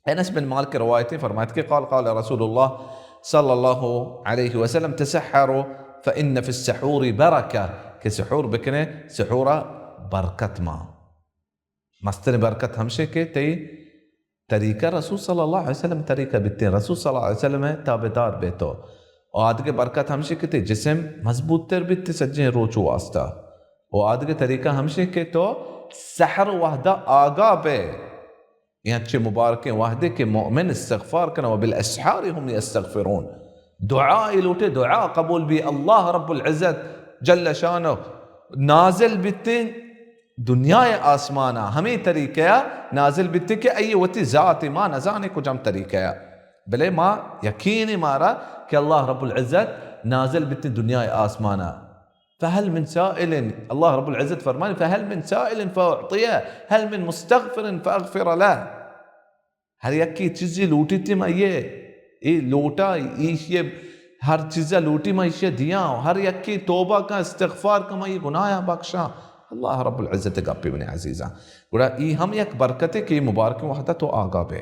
انس بن مالك روايتي فرمایت کہ قال رسول الله صلى الله عليه وسلم تسحروا فإن في السحور بركة، کہ سحور بکنے سحورا برکت ما مستر برکت ہمشے کے تی طریقہ رسول صلی اللہ علیہ وسلم طریقہ بیتے رسول صلی اللہ علیہ وسلم تابدار بیتو اور آدھ کے برکت ہمشے کے تی جسم مضبوط تر بیتے سجیں روچو واسطہ اور آدھ کے طریقہ ہمشے کے تو سحر وحدہ آگا بے یہ اچھے مبارکیں وحدے کے مؤمن استغفار کرنا وبالاسحار هم يستغفرون دعا لوٹے دعا قبول بھی اللہ رب العزت جل شانہ نازل بیتے دنیا آسمانہ ہمیں طریقہ نازل بیتے کہ ای وتی ذات ما نزانے کو جم طریقہ بلے ما یقین مارا کہ اللہ رب العزت نازل بیتے دنیا آسمانہ فهل من سائل الله رب العزت فرمان فهل من سائل فأعطيه هل من مستغفر فأغفر له ہر یک کی چیزی لوٹی تھی میں یہ لوٹا یہ ہر چیزیں لوٹی میں یہ دیا ہر یک کی توبہ کا استغفار کا میں یہ گناہ بخشا اللہ رب العزت کا پی بن عزیزہ گوڑا ای ہم یک برکت ہے کہ مبارک وحدہ تو آگا بے